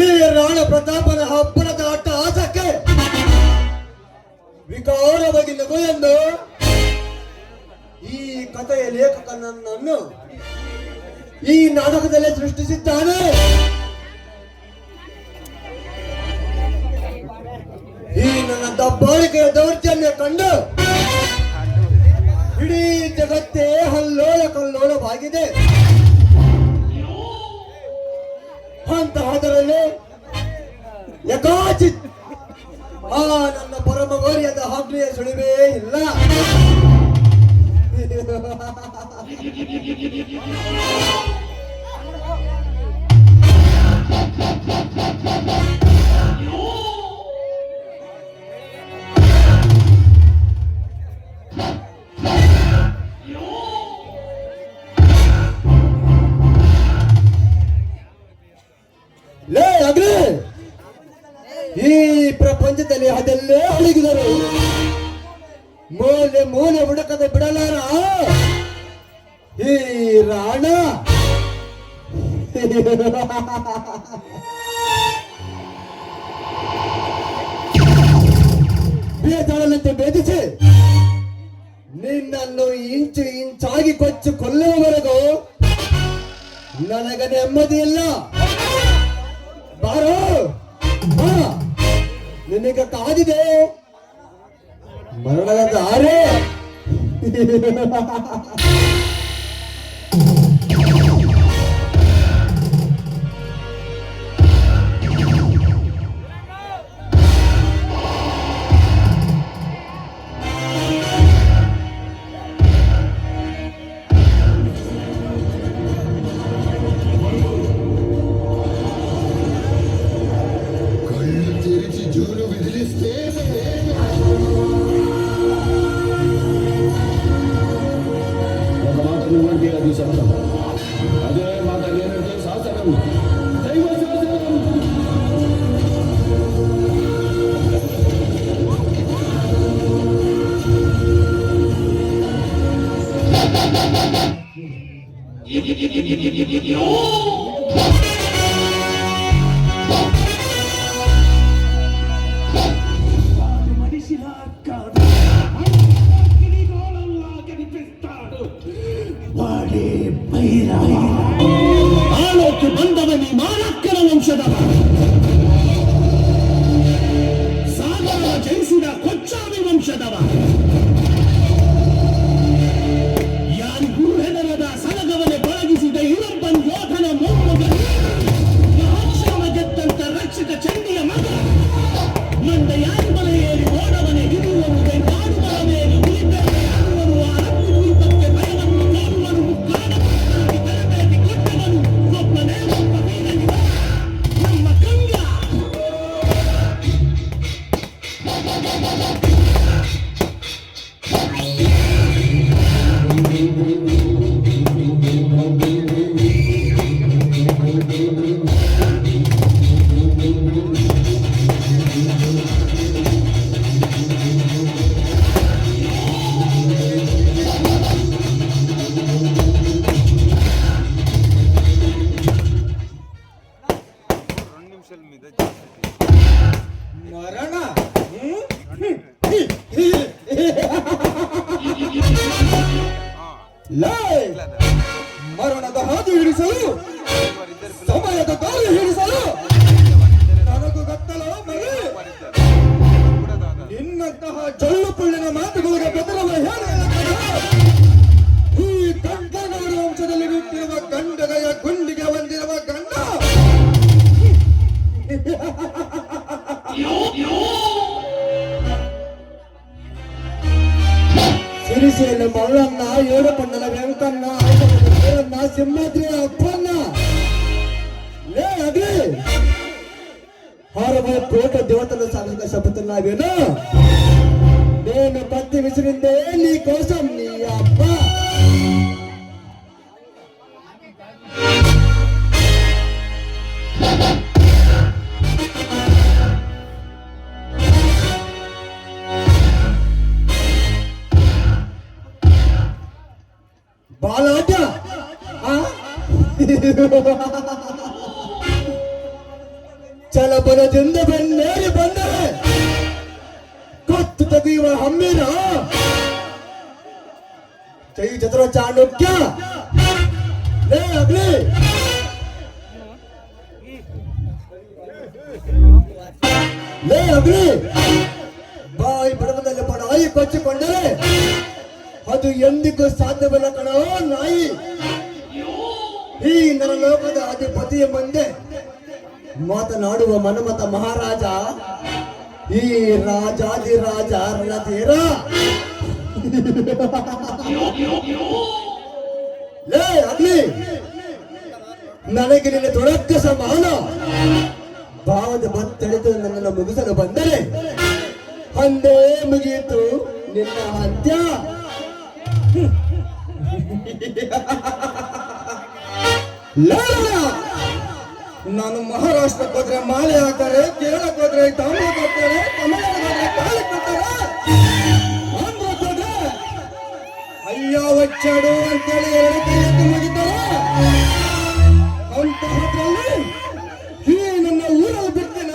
ಈ ರಾಣ ಪ್ರತಾಪನ ಹಬ್ಬರದ ಅಟ್ಟಹಾಸಕ್ಕೆ ವಿಕಾರವಾಗಿ ನಗು ಎಂದು ಈ ಕಥೆಯ ಲೇಖಕ ನನ್ನನ್ನು ಈ ನಾಟಕದಲ್ಲೇ ಸೃಷ್ಟಿಸಿದ್ದಾನೆ. ಈ ನನ್ನ ದಬ್ಬಾಳಿಕೆಯ ದೌರ್ಜನ್ಯ ಕಂಡು ಇಡೀ ಜಗತ್ತೇ ಹಲ್ಲೋಳ ಕಲ್ಲೋಳವಾಗಿದೆ. ಅಂತಹದರಲ್ಲಿ ಯಕಾಚಿತ್ ಆ ನನ್ನ ಪರಮ ಗೌರಿಯದ ಹಾಗ್ಲಿಯ ಸುಳಿವೇ ಇಲ್ಲ. ಲೇ ಅಗ್ನಿ, ಈ ಪ್ರಪಂಚದಲ್ಲಿ ಅದೆಲ್ಲೇ ಅಡಗಿದರು ಮೂಲೆ ಮೂಲೆ ಹುಡುಕದೆ ಬಿಡಲಾರ ಈ ರಾಣ ಬೇತಾಳನಂತೆ ಬೇಧಿಸಿ ನಿನ್ನನ್ನು ಇಂಚು ಇಂಚಾಗಿ ಕೊಚ್ಚು ಕೊಲ್ಲುವವರೆಗೂ ನನಗ ನೆಮ್ಮದಿ ಇಲ್ಲ. ಬಾರೋ ಬಾ, ನಿನಗೆ ಕಾದಿದೆ ಮರಣದ ದಾರಿ. ಅದೇ ಮಾತಾಡಿ ಶಾಸನ ದೈವ ಆಳೋಕೆ ಬಂದವನಿ ಮಾನಕ್ಕನ ವಂಶದವ, ಸಾಗರ ಜಯಿಸಿದ ಕೊಚ್ಚಾವಿ ವಂಶದವ, ಯಾರಿಗೂ ಹೆದರದ ಸಲಗವನೆ ಪಳಗಿಸಿದ ಯುರೋಪನ್ ಯೋಧನ ಮೊಮ್ಮಗ, ಮಹೋತ್ಸವ ಗೆದ್ದಂತ ರಕ್ಷಕ ಚಂಡಿಯ ಮಗ, ಮಂಡ ಯಾರಿಮಲ ಏರಿ ಓಡವನೆ ಹಿಡಿಯುವವರಿಗೆ ಮಾಡುವ ಮೇಲೆ ಉಳಿದರೆ ಯಾರುವರು ಅರಬ್ಬಿ ದ್ವೀಪಕ್ಕೆ ಭಯವನ್ನು ನೋಡುವರು ಕಾಣವಾಗಿ ತರಬೇತಿ ಕೊಟ್ಟವನು ಒಬ್ಬನೇ ಒಬ್ಬ ವೀರನಿವ ನಮ್ಮ ಗಂಗ. ಮರಣ ಮರಣದ ಹಾದಿ ಹಿಡಿಸಲು, ಸಮಯದ ದಾರಿ ಹಿಡಿಸಲು ನನಗೂ ಗೊತ್ತಲೋ ಮರಿ. ನಿನ್ನಂತಹ ಜೊಳ್ಳು ಪುಳ್ಳಿನ ಮಾತುಗಳಿಗೆ ಬೆದರವ ಹೇಳ ಈ ಗಂಡನವರ ವಂಶದಲ್ಲಿ ಹುಟ್ಟಿರುವ ಗಂಡಗೆಯ ಗುಂಡಿಗೆ ಹೊಂದಿರುವ ಗಂಡ ಸಿರಿಸೇನ ಮಳ್ಳನ್ನ, ಏಡುಪಣ್ಣನ ವೆಂಕನ್ನ, ಆಯ್ತನ್ನ, ಸಿಂಹಾದ್ರಿಯ ಅಪ್ಪನ್ನ. ಲೇ ಅಗ್ನಿ, ಹೊರಬ ಕೋಟ ದೇವತನ ಸಾಗರ ಶಪಥ ನಾವೇನು నేను పత్తి విసిరిందే నీ కోసం నీ అబ్బా. ಬಲದಿಂದ ಬೆನ್ನೇರಿ ಬಂದರೆ ಕತ್ತು ತೆಗೆಯುವ ಹಮ್ಮಿನ ಜೈ ಚತುರ ಚಾಣಕ್ಯ. ಲೇ ಅಗ್ನಿ, ಲೇ ಅಗ್ನಿ, ಬಾಯಿ ಬಡವದಲ್ಲಿ ಬಡಾಯಿ ಕೊಚ್ಚಿಕೊಂಡರೆ ಅದು ಎಂದಿಗೂ ಸಾಧ್ಯವಿಲ್ಲ ಕಣೋ ನಾಯಿ. ಈ ನರಲೋಕದ ಅಧಿಪತಿಯ ಮುಂದೆ ಮಾತನಾಡುವ ಮನ್ಮಥ ಮಹಾರಾಜ, ಈ ರಾಜಾದಿರಾಜ ರಣಧೀರ. ಲೇ ಅಗ್ನಿ, ನನಗೆ ನಿನ್ನ ತೊಡಕ್ಕ ಸಮಾನ ಭಾವದ ಬತ್ತಳಿದು ನನ್ನನ್ನು ಮುಗಿಸಲು ಬಂದರೆ ಅಂದೇ ಮುಗಿಯಿತು ನಿನ್ನ ಅಂತ್ಯ. ನಾನು ಮಹಾರಾಷ್ಟ್ರಕ್ಕೆ ಹೋದ್ರೆ ಮಾಲೆ ಹಾಕ್ತಾರೆ, ಕೇರಳಕ್ಕೆ ಹೋದ್ರೆ ತಾಮ್ರ ಕೊಡ್ತಾರೆ, ತಮಿಳುನಾಡಿಗೆ ಕಾಳಿ ಕೊಡ್ತಾರೆ, ಆಂಧ್ರಕ್ಕೆ ಹೋದ್ರೆ ಅಯ್ಯ ಒಚ್ಚಾಡು ಅಂತೇಳಿ 2 ಕೈ ಎತ್ತಿ ಮುಗಿತಾರೆ. ಅಂತಹದ್ರಲ್ಲಿ ಈ ನನ್ನ ಊರಲ್ಲಿ ಬಿಡ್ತೀನ.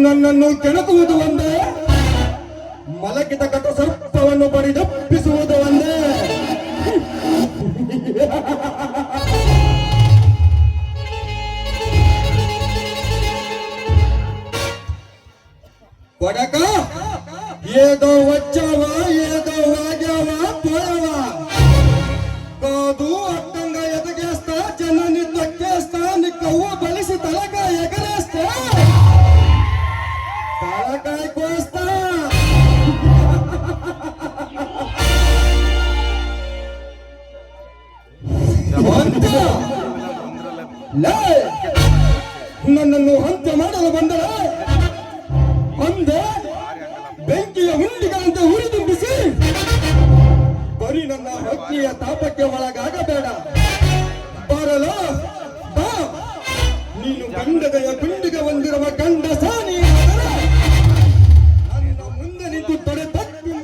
ನನ್ನನ್ನು ಕೆಣಕುವುದು ಒಂದೇ, ಮಲಗಿದ ಕಟ ಸರ್ಪವನ್ನು ಬಡಿದಪ್ಪಿಸುವುದು ಒಂದೇ. ಕೊಡಕ ಏದೋ ವಚ್ಚವ ಏದೋ ವಾಗ್ಯವ ಪೊಳವ ಕಾದು ಅಟ್ಟಂಗ ಎದಗೇಸ್ತ ಜನ ನಿದ್ದಕ್ಕೇಸ್ತ ನಿಕ್ಕವು ಬಲಿಸಿ ತಲಕ ಎಗರೇಸ್ತ ತಲಕಾಯಿ ಕೋಸ್ತ. ನನ್ನನ್ನು ಹಂತೆ ಮಾಡಲು ಬಂದರೆ ಅಂದೆ ಬೆಂಕಿಯ ಹುಂಡಿಗಳಂತೆ ಉರಿದುಂಬಿಸಿ ಬರೀ ನನ್ನ ಹಕ್ಕಿಯ ತಾಪಕ್ಕೆ ಒಳಗಾಗಬೇಡ. ಬರಲ ಬಾ, ನೀನು ಗಂಡದೆಯ ಗುಂಡಿಗೆ ಹೊಂದಿರುವ ಗಂಡ ಸಾನಿ ನನ್ನ ಮುಂದೆ ನಿಂತು ತೊಡೆ ತಪ್ಪಿ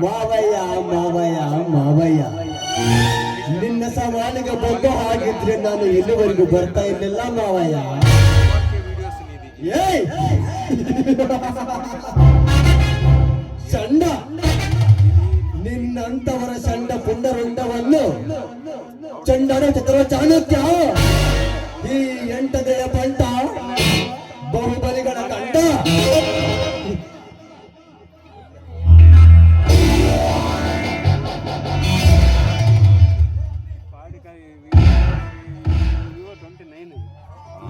ಮಾವಯ್ಯ ಮಾವಯ್ಯ ಮಾವಯ್ಯ, ನಿನ್ನ ಸವಾಲಿಗೆ ಬಂದು ಹಾಗಿದ್ರೆ ನಾನು ಇಲ್ಲಿವರೆಗೂ ಬರ್ತಾ ಇರ್ಲಿಲ್ಲ ಮಾವಯ್ಯ. ಏಯ್ ಚಂಡ, ನಿನ್ನಂತವರ ಚಂಡ ಪುಂಡರುಂಡವನ್ನು ಚಂಡನ ಚತುರ ಚಾಣಕ್ಯ, ಈ 8ನೇ ಪಂಟ ಬಹುಬಲಿಗಳ ಕಂಡ.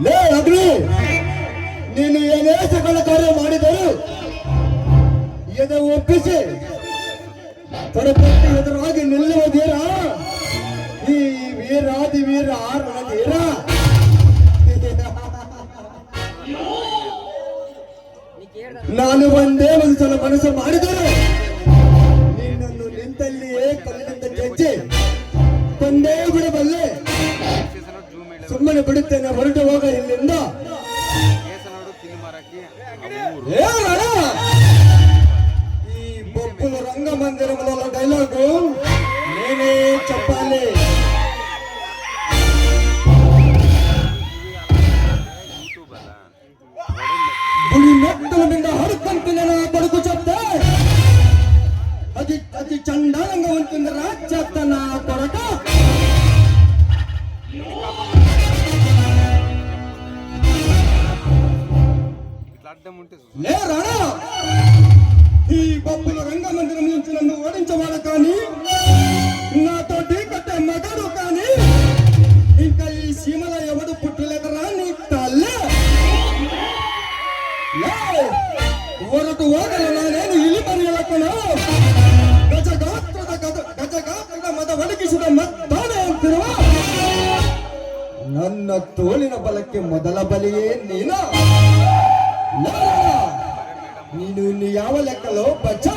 ಲೇ ಅಗ್ನಿ, ನೀನು ಏನೇ ಸಕಲ ಕಾರ್ಯ ಮಾಡಿದರು ಎದೆ ಒಪ್ಪಿಸಿ ತೊಡಪಟ್ಟು ಎದುರಾಗಿ ನಿಲ್ಲುವ ಧೀರ ಈ ವೀರಾದಿ ವೀರ ರಣಧೀರ. ನಾನು ಒಂದೇ ಒಂದು ಸಲ ಮನಸ್ಸು ಮಾಡಿದರೆ ನಿನ್ನನ್ನು ನಿಂತಲ್ಲಿಯೇ ಕಲ್ಲಿನಿಂದ ಕೆಚ್ಚಿ ಕೊಂದೇ ಬಿಡಬಲ್ಲೆ. ಸುಮ್ಮನೆ ಬಿಡುತ್ತೇನೆ, ಹೊರಟು ಹೋಗ ಇಲ್ಲಿಂದ. ಈ ಬೊಪ್ಪಲು ರಂಗಮಂದಿರಗಳ ಡೈಲಾಗು ನೀನೇ ಚಪ್ಪಾಲೆ. ಗುಡಿ ಮೆಟ್ಟಲಿನಿಂದ ಹಡ್ಕೊಂತೀನಿ ನಾ ಬದುಕು ಚಪ್ಪ ಅತಿ ಚಂಡಾರಂಗವಂತಿಂದ ರಾಜ್ಯತನ ಕೊರಟ. లే రాణా, ఈ బొబ్బుల రంగమందిరం నుంచి నన్ను ఓడించవాడు కానీ నాతోటి కట్టే మగడు కానీ ఇంకా ఈ సీమల ఎవడు పుట్టలేదరా నీ తల్లే. ಹೊರಟು ಹೋಗಲು ನಾನೇನು ಇಲಿಮರಿ ಎಳಕನು ಗಜಗಾತ್ರದ ಮದ ಒದಗಿಸಿದ ಮತ್ತಾನೆ ಅಂತಿರುವ ನನ್ನ ತೋಳಿನ ಬಲಕ್ಕೆ ಮೊದಲ ಬಲಿಯೇ ನೀನ. ನೀನು ಇನ್ನು ಯಾವ ಲೆಕ್ಕಲೋ ಬಚ್ಚ.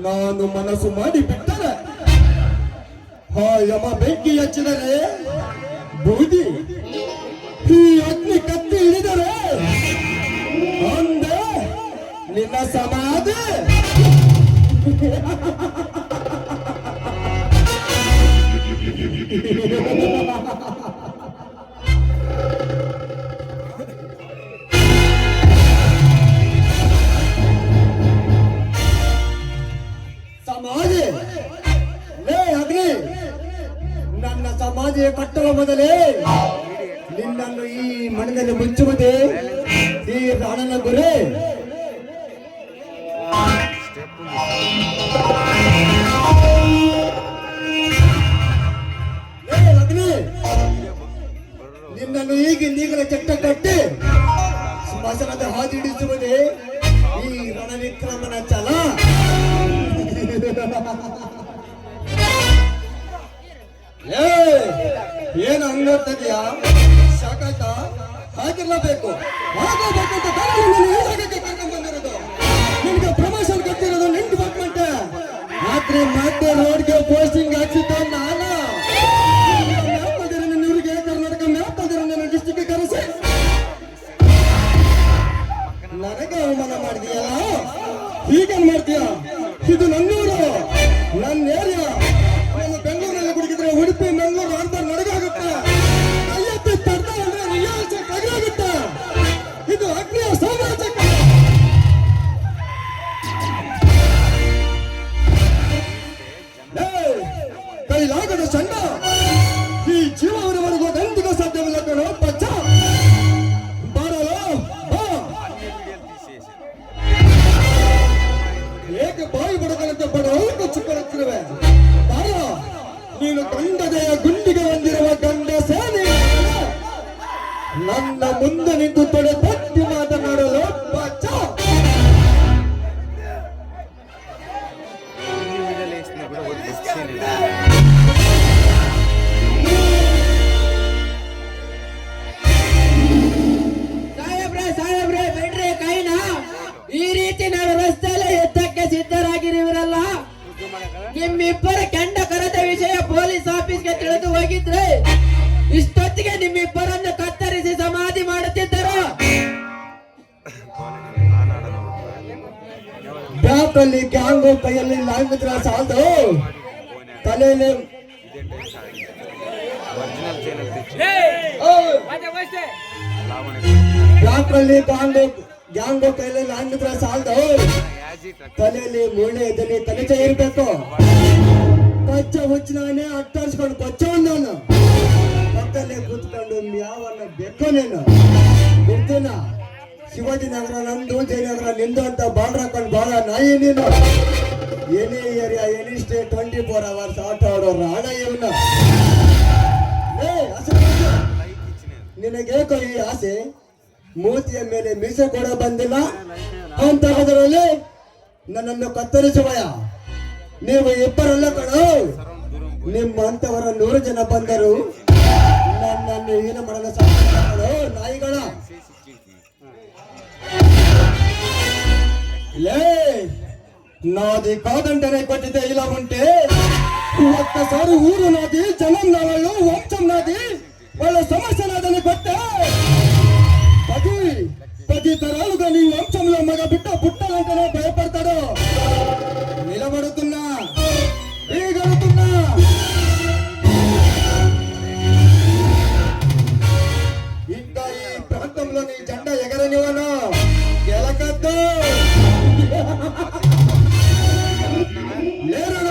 ನಾನು ಮನಸ್ಸು ಮಾಡಿ ಬಿಟ್ಟರೆ ಆ ಯಮ ಬೆಂಕಿ ಹಚ್ಚಿದರೆ ಬೂದಿ, ಈ ಅಗ್ನಿ ಕತ್ತಿ ಹಿಡಿದರೆ ಅಂದೆ ನಿನ್ನ ಸಮಾಧಿ. ಸಮಾಧಿ ಲೇ ಅಗ್ನಿ, ನನ್ನ ಸಮಾಧಿಯ ಕಟ್ಟುವ ಮೊದಲೇ ನಿನ್ನನ್ನು ಈ ಮಣ್ಣಿನಲ್ಲಿ ಮುಚ್ಚುವುದೇ ಈ ರಾಣನ ಗುರಿ. ಲೇ ಅಗ್ನಿ, ನಿನ್ನನ್ನು ಈಗಲೇ ಚಟ್ಟ ಕಟ್ಟಿ ಸ್ಮಶಾನದ ಹಾದಿ ಹಿಡಿಸುವುದೇ ಈ ರಣವಿಕ್ರಮನ ಛಲ. ಏನು ಹಂಗರ್ತಿದ್ಯಾ? ಸಾಕಾಯ್ತಾ? ಹಾಗಿರ್ಲಬೇಕು, ಹಾಗಬೇಕು ಅಂತ ಬಂದಿರೋದು. ನಿನ್ಗೆ ಪ್ರಮೋಷನ್ ಕೊಟ್ಟಿರೋದು ನಿನ್ ಡಿಪಾರ್ಟ್ಮೆಂಟ್. ರಾತ್ರಿ ಮತ್ತೆ ರೋಡ್ಗೆ ಪೋಸ್ಟಿಂಗ್ ಹಾಕ್ಸಿದ್ದ ನಾನು. ಊರಿಗೆ ಕರ್ನಾಟಕ ಮ್ಯಾಪ್ ನನ್ನ ಡಿಸ್ಟಿಕ್ ಕರೆಸಿ ನನಗೆ ಅವಮಾನ ಮಾಡಿದೀಯಲ್ಲ, ಹೀಗೇನ್ ಮಾಡ್ತೀಯ? ಇದು ನನ್ನೂರು, ನನ್ನ ಏರಿಯಾ. ನಾನು ಬೆಂಗಳೂರಲ್ಲಿ ಕುಡಿಕಿದ್ರೆ ಉಡುಪಿ ಮಂಗಳೂರು ಅಂತ ನಡಗಾಗುತ್ತೆ. ಕೈಯತ್ತಿ ತರ್ತ ಅಂದ್ರೆ ರಿಯಾಲ್ಸ್ ಕೈಯಾಗುತ್ತೆ. ಇದು ಅಗ್ನಿಯ ಸಾಮ್ರಾಜ್ಯ. ಕೈಲಾಗದ ಚಂಡ ಈ ಜೀವನವರೆಗೂ ಎಂದಿಗೂ ಸಾಧ್ಯವಿಲ್ಲ ಕಣೋ ಪಚ್ಚ. ಬಾರಲೋ ಬಾ. ಏಕೆ ಬಾಯಿ ಬಡಕಂತೆ ಬಡವಳಿಗೆ ಚಿಕ್ಕರುತ್ತಿರುವೆ? ಬಾರ, ನೀನು ಗಂಡದೆಯ ಗುಂಡಿಗೆ ಹೊಂದಿರುವ ಗಂಡ ಸೇನೆ ನನ್ನ ಮುಂದೆ ನಿಂತು ತೊಡೆ ತಟ್ಟಿ ಮಾತನಾಡಲು ಪಚ್ಚ. ಸಾಹೇಬ್ರೆ ಬಿಡ್ರಿ ಕೈನ. ಈ ರೀತಿ ನಾನು ರಸ್ತೆಯಲ್ಲಿ ಯುದ್ಧಕ್ಕೆ ಸಿದ್ಧರಾಗಿರುವಿರಲ್ಲ. ನಿಮ್ಮಿಬ್ಬರ ಕೆಂಡ ಕರೆದ ವಿಷಯ ಪೊಲೀಸ್ ಆಫೀಸ್ಗೆ ತಿಳಿದು ಹೋಗಿದ್ರೆ ಇಷ್ಟೊತ್ತಿಗೆ ನಿಮ್ಮಿಬ್ಬರನ್ನು ಕತ್ತರಿಸಿ ಸಮಾಧಿ ಮಾಡುತ್ತಿದ್ದರು. ಬ್ಯಾಕಲ್ಲಿ ಗ್ಯಾಂಗು ಕೈಯಲ್ಲಿ ಲಾಂಗಿದ್ರ ಸಾಲದು, ತಲೆಯಲ್ಲಿ ಬ್ಯಾಕಲ್ಲಿ ಗ್ಯಾಂಗು ಕೈಯಲ್ಲಿ ಲಾಂಗಿದ್ರ ಸಾಲದು, ತಲೆಯಲ್ಲಿ ಮೂಳೆ ಎದಲ್ಲಿ ತಲೆಚ ಇರ್ಬೇಕು. ಪಚ್ಚ ಹುಚ್ಚಿನೇ ಅಟ್ಟಾಡ್ಸ್ಕೊಂಡು ಕೊಚ್ಚವನ್ನ ಪಕ್ಕದಲ್ಲಿ ಕೂತ್ಕೊಂಡು ಯಾವನ್ನ ಬೇಕೋ ನೀನು ಗೊತ್ತೇನ? ಶಿವಾಜಿನಗರ ನಂದು, ಜಯನಗರ ನಿಂದು ಅಂತ ಬಾಂಡ್ ಹಾಕೊಂಡು ಬಾಳ ನಾಯಿ ನೀನು. Any area any state 24 hours ಆಟ ಆಡೋ ರಾಣ ಇವನ್ನ. ನಿನಗೇಕೋ ಈ ಆಸೆ? ಮೂತಿಯ ಮೇಲೆ ಮೀಸೆ ಕೂಡ ಬಂದಿಲ್ಲ ಅಂತ ಹೋದರಲ್ಲಿ ನನ್ನನ್ನು ಕತ್ತರಿಸುವಯ. ನೀವು ಇಬ್ಬರಲ್ಲ ಕಣೋ, ನಿಮ್ಮಂತವರ 100 ಜನ ಬಂದರು ನನ್ನನ್ನು ಏನು ಮಾಡಲು ಸಾಧ್ಯ ನಾಯಿಗಳ. ನಾದಿ ಕಾದಂಟನೆ ಕೊಟ್ಟಿದ್ದೆ ಇಲ್ಲ ಉಂಟೆ. ಒಕ್ಕಸಾರಿ ಊರು ನಾದಿ, ಜಮಂ ನಾವಳು, ವಂಶಂ ನಾದಿ, ಒಳ್ಳೆ ಸಮಸ್ಯೆ ನಾದನೆ ಕೊಟ್ಟೆ. పది తరాలుగా నీ వంశంలో మగ బిడ్డ పుట్టాలంటేనే భయపడతాడు. నిలబడుతున్నా, గడుతున్నా. ఇంకా ఈ ప్రాంతంలో నీ జెండా ఎగరనివను గెలకద్దు. ಲೇರಣ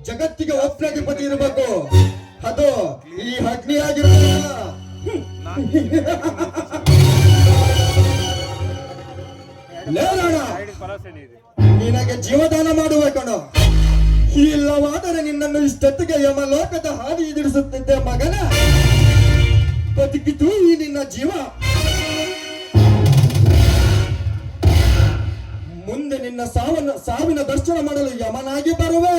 ಜಗತ್ತಿಗೆ ಒಪ್ಪಾಧಿಪತಿ ಇರಬೇಕು. ಅದು ಈ ಅಗ್ನಿ ಆಗಿರೋದಿಲ್ಲ. ಲೇರಣ ನಿನಗೆ ಜೀವದಾನ ಮಾಡುವ ಇಲ್ಲವಾದರೆ ನಿನ್ನನ್ನು ಇಷ್ಟೊತ್ತಿಗೆ ಯಮಲೋಕದ ಹಾದಿ ಇದಿಡಿಸುತ್ತಿದ್ದೆ ಮಗನ. ಬದುಕಿತು ಈ ನಿನ್ನ ಜೀವ. ಮುಂದೆ ನಿನ್ನ ಸಾವಿನ ದರ್ಶನ ಮಾಡಲು ಯಮನಾಗಿ ಬರುವೆ.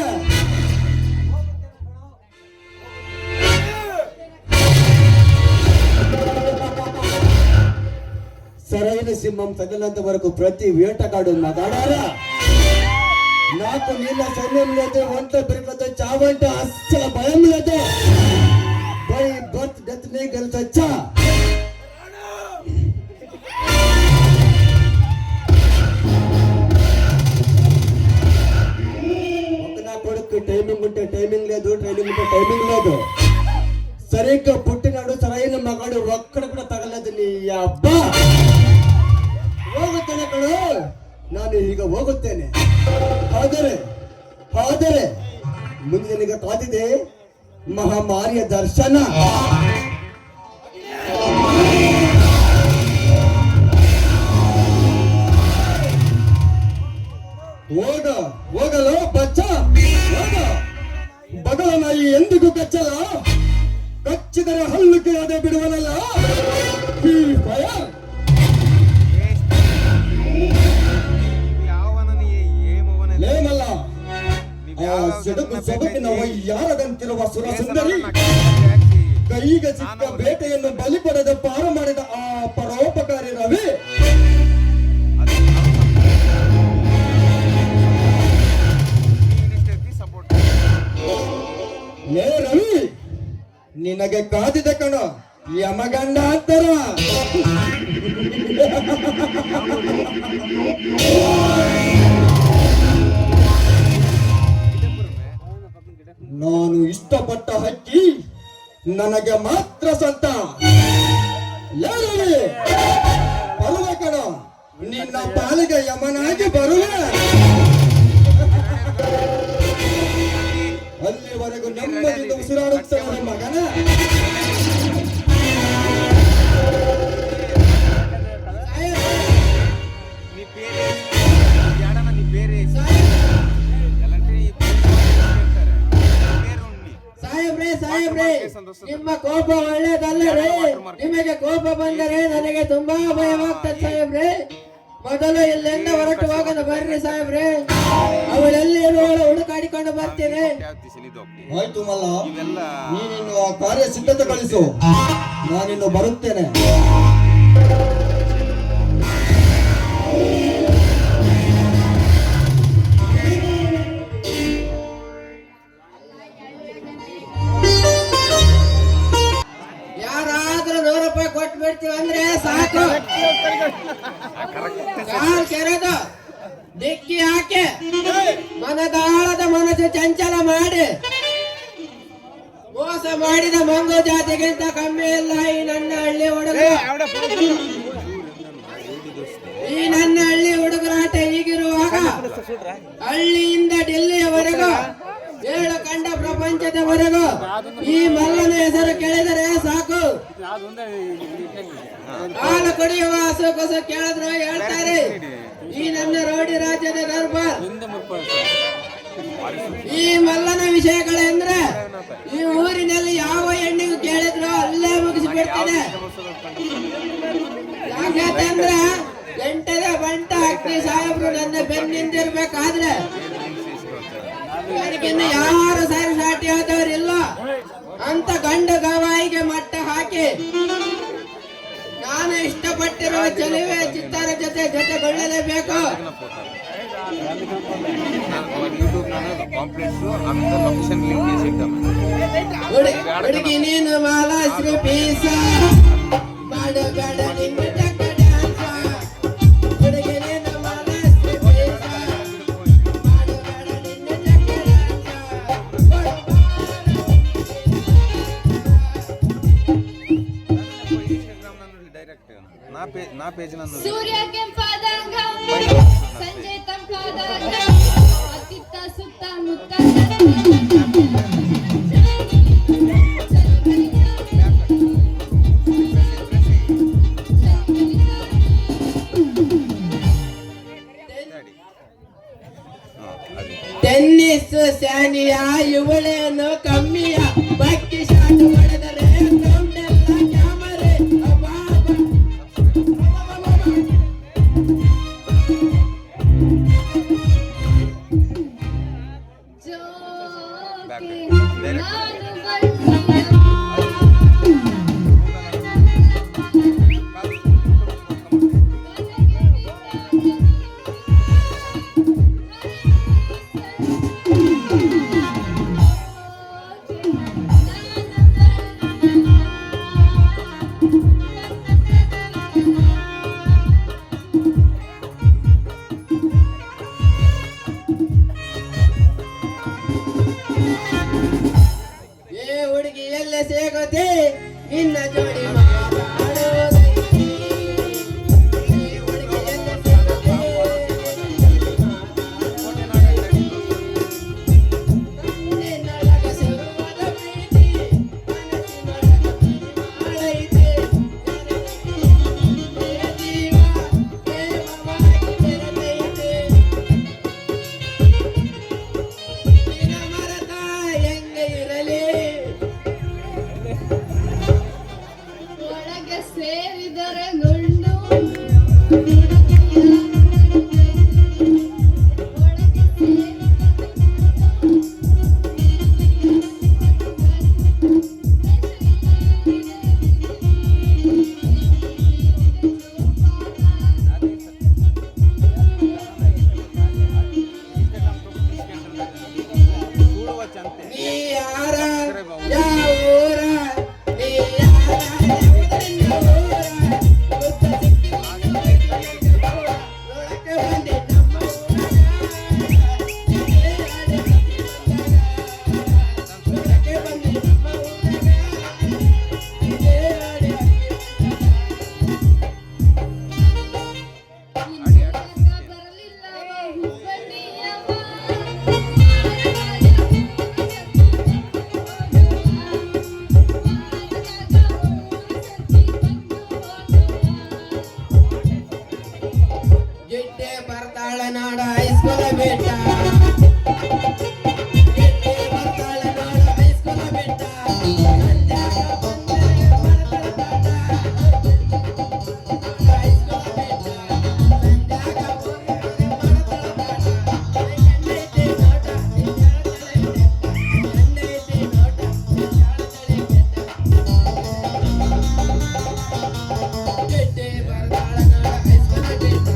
సరైన సింహం తగినంత వరకు ప్రతి వేటగాడు మగాడారా. నాకు నీళ్ళ సైన్యం లేదు, వంట పెరుగుతుంది, చావంటే అస్సలు భయం లేదు. బై బర్త్ డెత్ ని గెలిచొచ్చా? ఒక నా కొడుకు టైమింగ్ ఉంటే టైమింగ్ లేదు, ట్రైనింగ్ ఉంటే టైమింగ్ లేదు. సరిగ్గా పుట్టినాడు సరైన మగాడు ఒక్కడు కూడా ತಗಲದು ನೀ ಅಬ್ಬ. ಹೋಗುತ್ತೇನೆ ಕಣೋ, ನಾನು ಈಗ ಹೋಗುತ್ತೇನೆ. ಆದರೆ ಮುಂದೆ ನಿನಗೆ ಕಾದಿದೆ ಮಹಾಮಾರಿಯ ದರ್ಶನ. ಹೋಗಲು ಬಚ್ಚ ಹೋಗ. ಬಗಲ ನಾಯಿ ಎಂದಿಗೂ ಕಚ್ಚಲ್ಲ, ಕಚ್ಚಿದರೆ ಹಲ್ಲು ಕೇಳದೆ ಬಿಡುವನಲ್ಲ. ಲೇಮಲ್ಲ ಆ ಸೊಬಕಿನ ಯಾರದಂತಿರುವ ಸುರ ಸುಂದರಿ ಕೈಗೆ ಸಿಕ್ಕ ಬೇಟೆಯನ್ನು ಬಲಿ ಪಡೆದ ಪಾರ ಮಾಡಿದ ಆ ಪರೋಪಕಾರಿ ರವಿ. ಲೇ ರವಿ, ನಿನಗೆ ಕಾದಿದೆ ಕಣ ಯಮಗಂಡ ಅಂತರ. ನಾನು ಇಷ್ಟಪಟ್ಟ ಹಕ್ಕಿ ನನಗೆ ಮಾತ್ರ ಸ್ವಂತ. ಯಾರವಿ ಬರುವೆ ಕಣ, ನಿನ್ನ ಪಾಲಿಗೆ ಯಮನಾಗಿ ಬರುವೆ. ಅಲ್ಲಿವರೆಗೂ ನೆಮ್ಮದಿಯಿಂದ ಉಸಿರಾಡುತ್ತೇನೆ ಮಗನ. ಸಾಹೇಬ್ರೆ, ನಿಮ್ಮ ಕೋಪ ಒಳ್ಳೇದಲ್ಲ ರೀ. ನಿಮಗೆ ಕೋಪ ಬಂದರೆ ನನಗೆ ತುಂಬಾ ಭಯವಾಗ್ತದೆ ಸಾಹೇಬ್ರೆ. ಮೊದಲು ಇಲ್ಲಿಂದ ಹೊರಟು ಹೋಗೋದು ಬರ್ರಿ ಸಾಹೇಬ್ರೆ. ಅವಳೆಲ್ಲಿ ಇರುವಳು ಹುಡುಕಾಡಿಕೊಂಡು ಬರ್ತೀನಿ. ಆಯ್ತು ಮಲ್ಲ, ನೀನಿನ್ನು ಆ ಕಾರ್ಯ ಸಿದ್ಧತೆ ಕಳಿಸು, ನಾನಿನ್ನು ಬರುತ್ತೇನೆ. ಯಾರಾದ್ರೂ 100 ರೂಪಾಯಿ ಕೊಟ್ಟು ಬಿಡ್ತೀವಿ ಅಂದ್ರೆ ಸಾಕು. ಕಾಲ್ ಕೆರೆದು ಡಿಕ್ಕಿ ಹಾಕಿ ಮನದಾಳದ ಮನಸ್ಸು ಚಂಚಲ ಮಾಡಿ ಮೋಸ ಮಾಡಿದ ಮಂಗು ಜಾತಿಗಿಂತ ಕಮ್ಮಿ ಇಲ್ಲ ಈ ನನ್ನ ಹಳ್ಳಿ ಹುಡುಗ. ಈ ನನ್ನ ಹಳ್ಳಿ ಹುಡುಗರಾಟ ಹೀಗಿರುವಾಗ ಹಳ್ಳಿಯಿಂದ ಡೆಲ್ಲಿಯವರೆಗೂ 7 ಖಂಡ ಪ್ರಪಂಚದವರೆಗೂ ಈ ಮಲ್ಲನ ಹೆಸರು ಕೇಳಿದರೆ ಸಾಕು. ಹಾಲು ಕುಡಿಯುವ ಹಸು ಕಸು ಕೇಳಿದ್ರು ಹೇಳ್ತಾರೆ ಈ ನನ್ನ ರೌಡಿ ರಾಜ್ಯದ ದರ್ಬಾರ್. ಈ ಮಲ್ಲನ ವಿಷಯಗಳೆಂದ್ರೆ ಈ ಊರಿನಲ್ಲಿ ಯಾವ ಹೆಣ್ಣಿಗೂ ಕೇಳಿದ್ರು ಅಲ್ಲೇ ಮುಗಿಸಿಬಿಡ್ತದೆ. ಯಾಕೆಂದ್ರೆ ಎಂಟದ ಬಂಟ ಅಗ್ನಿ ಸಾಹೇಬ್ರು ನನ್ನ ಬೆನ್ನಿಂದಿರ್ಬೇಕಾದ್ರೆ ನನಗಿನ್ನು ಯಾರು ಸಾಟಿ ಆದವರಿಲ್ಲ ಅಂತ ಗಂಡು ಗವಾಯಿಗೆ ಮಟ್ಟ ಹಾಕಿ ನಾನು ಇಷ್ಟಪಟ್ಟಿರುವ ಚೆಲುವೆ ಚಿತ್ತಾರ ಜೊತೆಗೊಳ್ಳಲೇಬೇಕು. ಹುಡುಗಿ ನೀನು ಮಾಲಾಶ್ರೀ ಪೀಸ ಮಾಡಬೇಡ ನಿನ್ನ ಚಕ್ಕ ಡ್ಯಾನ್ಸ. ಹುಡುಗಿ ನೀನು ಮಾಲಾಶ್ರೀ ಪೀಸ ಮಾಡಬೇಡ ನಿನ್ನ ಚಕ್ಕ ಡ್ಯಾನ್ಸ. ಸೂರ್ಯ ಕೆಂಪಾದಾಗ ಸಂಜೆ ತಂಪಾದಾಗ ಅತ್ತಿತ್ತ ಸುತ್ತ ಮುತ್ತ ಟೆನ್ನಿಸ್ ಸ್ಯಾನಿಯ ಇವಳೇನು ಕಮ್ಮಿಯ ಬಕ್ಕಿ ಶಾಟ್ ಹೊಡೆದರೆ ಗ್ರೌಂಡೆಲ್ಲ ಕ್ಯಾಮರೆ. ಜೋಕೆ ನಾನು ಬಳ್ಳಿಯ ಎಲ್ಲ ಸೇಗೋತೆ ನಿನ್ನ ಜೋಡಿ ಮಾತಾಡೋದೈತಿ. ಈ ಹುಡುಗಿ ಎಲ್ಲ ಸೇಗೋತೆ ನಿನ್ನೊಳಗ ಶುರುವಾದ ಪ್ರೀತಿ ಮನಸ್ಸಿನೊಳಗ ಮಾಡೈತೆ. ಜೀವ ಪ್ರೇಮವಾಗಿ ಬೆರೆತೈತೆ. ನಿನ್ನ ಮರೆತ ಹೆಂಗೆ ಇರಲಿ ಒಳಗೆ ಸೇರಿದರೆ ಗುಂಡು ಒಳಗೆ ನೀ ಯಾರ ಯಾವ ಊರ ನೀ ಯಾರ ಯಾವುದನ್ನ ಊರ ಗೊತ್ತ ಸಿಕ್ಕಿಲ್ಲ ನೋಡಕ್ಕೆ ಬಂದೆ ನಮ್ಮ ನೋಡಕ್ಕೆ ಬಂದೆ ನಮ್ಮ ಗಿಡ್ಡೆ ಬರ್ತಾಳ ನಾಡ ಹೈಸ್ಕೂಲ ಬೆಟ್ಟ ಗಿಡ್ಡೆ ಬರ್ತಾಳ ನಾಡ ಹೈಸ್ಕೂಲ ಬೆಟ್ಟ ಸಂಜಾಗ ಬಂದರೆ ಬರ್ತಾಳ ಹೈಸ್ಕೂಲ ಬೆಟ್ಟ ಸಂಜಾಗ ಬಂದರೆ ಬರ್ತಾಳ ಕಣ್ಣೈತೆ ನೋಟ ಕಣ್ಣೈತೆ ನೋಟ ಗಿಡ್ಡೆ ಬರ್ತಾಳ ನಾಡ ಹೈಸ್ಕೂಲ ಬೆಟ್ಟ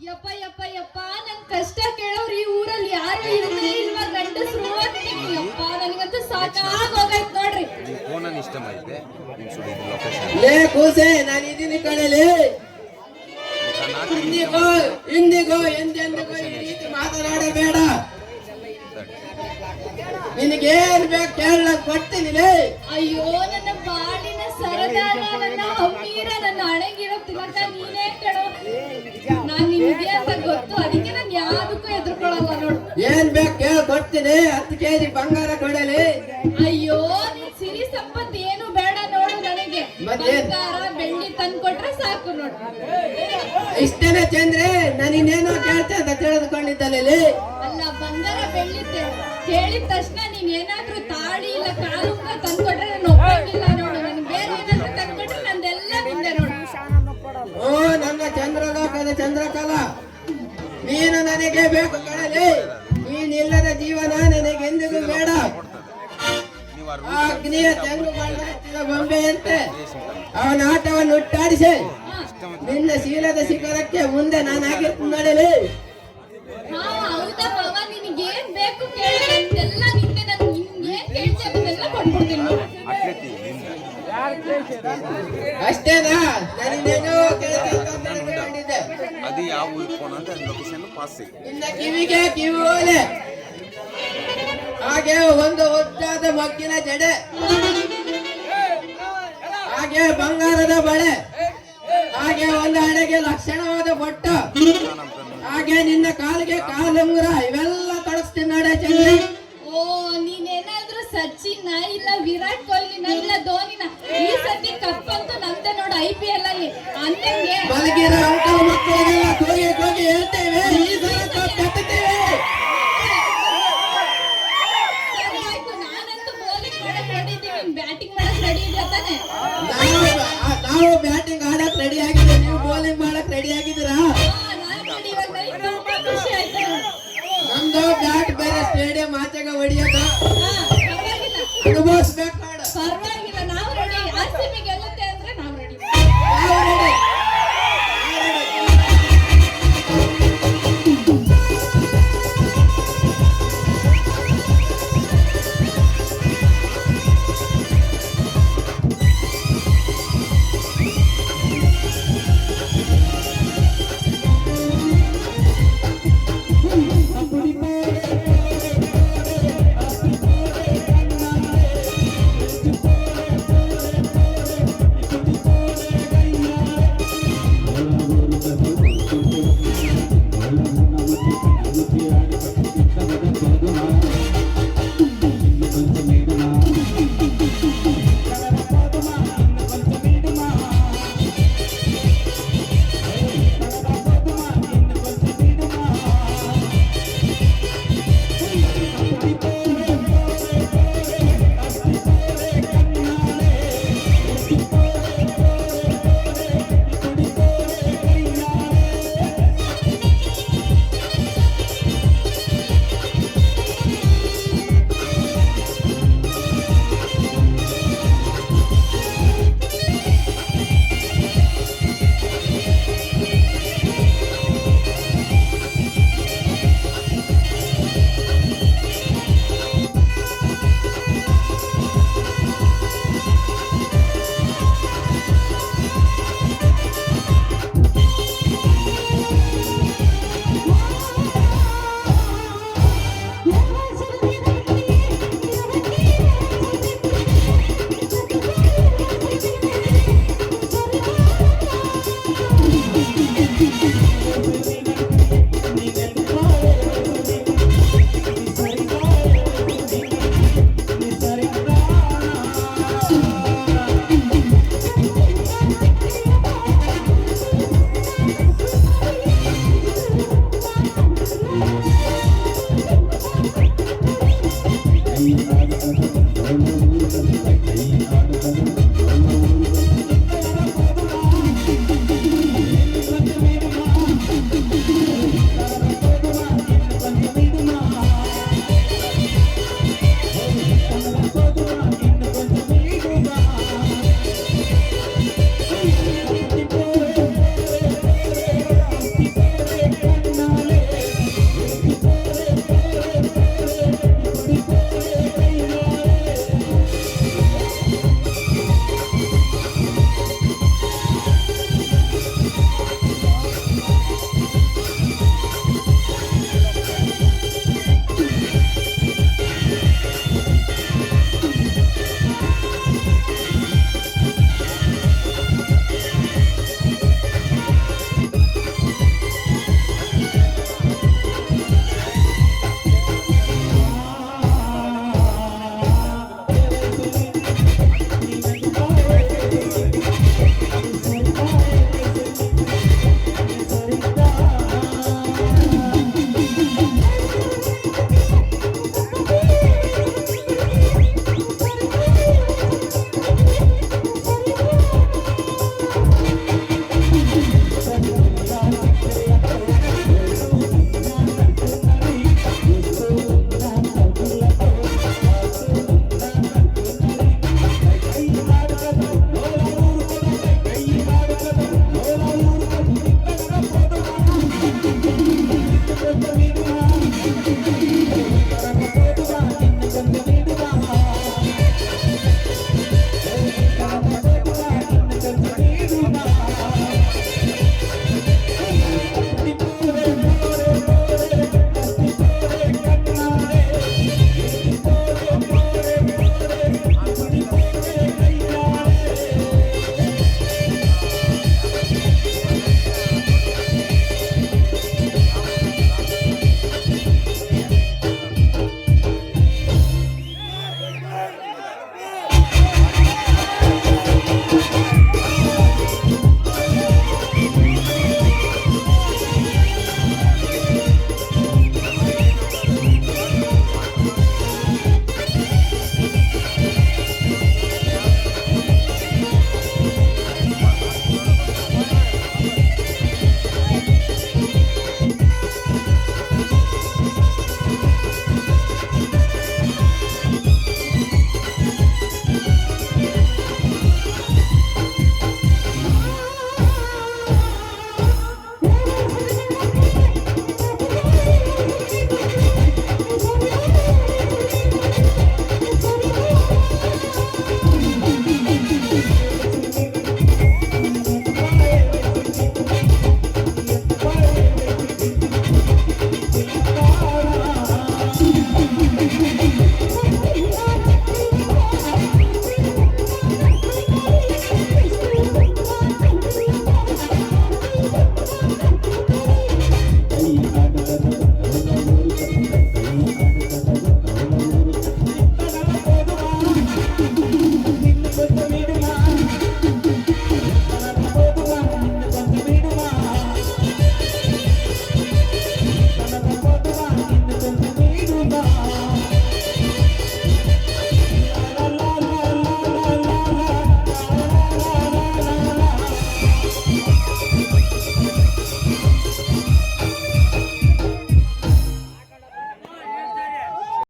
ಯಪ್ಪ ಯಪ್ಪ ಯಪ್ಪ ನನ್ ಕಷ್ಟ ಕೇಳೋರು ಈ ಊರಲ್ಲಿ ಯಾರು ಇಲ್ವೇ ಇಲ್ವಾ ಗಂಡಸ್ರು ಅಂತೀನಿ. ಯಪ್ಪ ನನಗಂತೂ ಸಾಕಾಗೋಗೈತ್ ನೋಡ್ರಿ. ಫೋನ್ ಇಷ್ಟమైతే నేను చూడు ఇది లొకేషన్ ಲೇ ಕೂಸೆ ನಾನು ಇದೀನಿ ಕಣಲೆ ಇಂದಿಗೋ ಎಂದೆಂದಿಗೋ ಈ ರೀತಿ ಮಾತನಾಡಬೇಡ. ನಿನಗೇನ್ ಬೇಕು ಕೇಳಕ್ ಕೊಡ್ತೀನಿ ಲೇ. ಅಯ್ಯೋ ನನ್ನ ಬಾಳಿನ ಸರದಾರ ನನ್ನ ಹಮ್ಮೀರ ನನ್ನ ಹಣೆಗಿರೋ ತಿಲಕ ನೀನೇ ಕಣೋ. ನಾನ್ ನಿಮ್ಗೆ ಅಂತ ಗೊತ್ತು, ಅದಕ್ಕೆ ನಾನು ಯಾವ್ದಕ್ಕೂ ಎದುರ್ಕೊಳ್ಳಲ್ಲ ನೋಡು. ಏನ್ ಬೇಕು ಕೇಳ ಕೊಡ್ತೀನಿ. 10 ಕೆಜಿ ಬಂಗಾರ ಕೊಡಲಿ. ಅಯ್ಯೋ ನಿನ್ ಸಿರಿ ಸಂಪತ್ತು ಏನು ಬೇಡ ನೋಡು ನನಗೆ. ಮತ್ತೇನ್? ಬಂಗಾರ ಬೆಳ್ಳಿ ತಂದ್ಕೊಟ್ರೆ ಸಾಕು ನೋಡು. ಇಷ್ಟೇನೆ ಚಂದ್ರೆ ನಾನು ಇನ್ನೇನೋ ಕೇಳ್ತೆ ಅಂತ ತಿಳಿದುಕೊಂಡಿದ್ದಲೇ. ಅಲ್ಲ ಬಂಗಾರ ಬೆಳ್ಳಿ ಕೇಳಿದ ತಕ್ಷಣ ನೀನ್ ಏನಾದ್ರೂ ತಾಳಿ ಇಲ್ಲ ಕಾಲುಂಗ ತಂದ್ಕೊಟ್ರೆ ನಾನು ಒಪ್ಪಂಗಿಲ್ಲ ನೋಡು. ನನ್ ಬೇರೆ ಏನಾದ್ರೂ ತಂದ್ಕೊಟ್ರೆ ನಂದೆಲ್ಲ ಮುಂದೆ ನೋಡು. ಓ ನನ್ನ ಚಂದ್ರಲೋಕದ ಚಂದ್ರಕಲ ನೀನು ನನಗೆ ಬೇಕು ಕಣಲೆ. ನೀನಿಲ್ಲದ ಜೀವನ ನನಗೆಂದಿಗೂ ಬೇಡ. ನೀವು ಆ ಅಗ್ನಿಯ ತೆಂಗುಗಳನ್ನ ಹಚ್ಚಿದ ಬೊಂಬೆಯಂತೆ ಅವನ ಆಟವನ್ನು ಉಟ್ಟಾಡಿಸಿ ನಿನ್ನ ಶೀಲದ ಶಿಖರಕ್ಕೆ ಮುಂದೆ ನಾನಾಗಿರ್ತೀನಿ ನಡಲಿ. ಹಾ ಹೌದಾ ಬಾವ, ನಿನಗೇನ್ ಬೇಕು ಕೇಳಿ, ನಂದೆಲ್ಲ ನಿಂದೆ. ನಾನು ನಿನ್ಗೇನ್ ಕೇಳ್ತಿ ಅದನ್ನೆಲ್ಲ ಕೊಟ್ಬಿಡ್ತೀನಿ ನೋಡು. ಅಟ್ಲೆತಿ ನಿಂದ ಅಷ್ಟೇನಾ? ನಾನಿನ್ನೇನೋ ಕೇಳ್ತೆ ಅಂತ ತಿಳ್ಕೊಂಡಿದ್ದೆ. అది ಯಾವ ఊరికి ఫోన్ అంటే అది లొకేషన్ పాస్ చేయి ನಿನ್ನ ಕಿವಿಗೆ ಕಿವಿ ಓಲೆ, ಹಾಗೆ ಒಂದು ಒದ್ದಾದ ಮಗ್ಗಿನ ಜಡೆ, ಹಾಗೆ ಬಂಗಾರದ ಬಳೆ, ಹಾಗೆ ಒಂದು ಹಣೆಗೆ ಲಕ್ಷಣವಾದ ಬೊಟ್ಟ, ಹಾಗೆ ನಿನ್ನ ಕಾಲಿಗೆ ಕಾಲುಂಗುರ ಇವೆಲ್ಲ ತೊಡಸ್ತೀನಿ ನಡೆ ಚಂದ್ರಿ. ಓ ನೀನೇನಾದ್ರೂ ಸಚಿನ್ ಇಲ್ಲ ವಿರಾಟ್ ಕೊಹ್ಲಿನ ಇಲ್ಲ ಧೋನಿನ, ಈ ಸತಿ ಕಪ್ ಅಂತೂ ನಂದೆ ನೋಡು IPL ಅಲ್ಲಿ. ಅಂದಂಗೆ ಮಲಗಿರ ಅಂಕಲ್ ಮಕ್ಕಳಿಗೆಲ್ಲ ಕೂಗಿ ಕೂಗಿ ಹೇಳ್ತೇವೆ, ಈ ಸಲ ಕಪ್ ಕಟ್ಟುತ್ತೇವೆ. ಸರಿ ಆಯ್ತು, ನಾನಂತೂ ಬೌಲಿಂಗ್ ಮಾಡಕ್ ರೆಡಿ ಇದ್ದೀನಿ, ಬ್ಯಾಟಿಂಗ್ ಮಾಡಕ್ ರೆಡಿ ಇದೆಯಾ ತಾನೆ? ನಾವು ಬ್ಯಾಟಿಂಗ್ ಆಡಕ್ ರೆಡಿ ಆಗಿದೆ, ನೀವು ಬೌಲಿಂಗ್ ಮಾಡಕ್ ರೆಡಿ ಆಗಿದ್ದೀರಾ? ನಾನ್ ರೆಡಿ, ಇವಾಗ ನನಗೆ ತುಂಬಾ ಖುಷಿ ಆಯ್ತು ನೋಡು. ನಮ್ದು ಬ್ಯಾಟ್ ಬೇರೆ ಸ್ಟೇಡಿಯಂ ಆಚೆಗೆ ಹೊಡಿಯೋದು ಪರವಾಗಿಲ್ಲ ಅನುಭವಿಸ್ಬೇಕು ನೋಡು. ಪರವಾಗಿಲ್ಲ, ನಾವು ರೆಡಿ. RCB ಗೆಲ್ಲ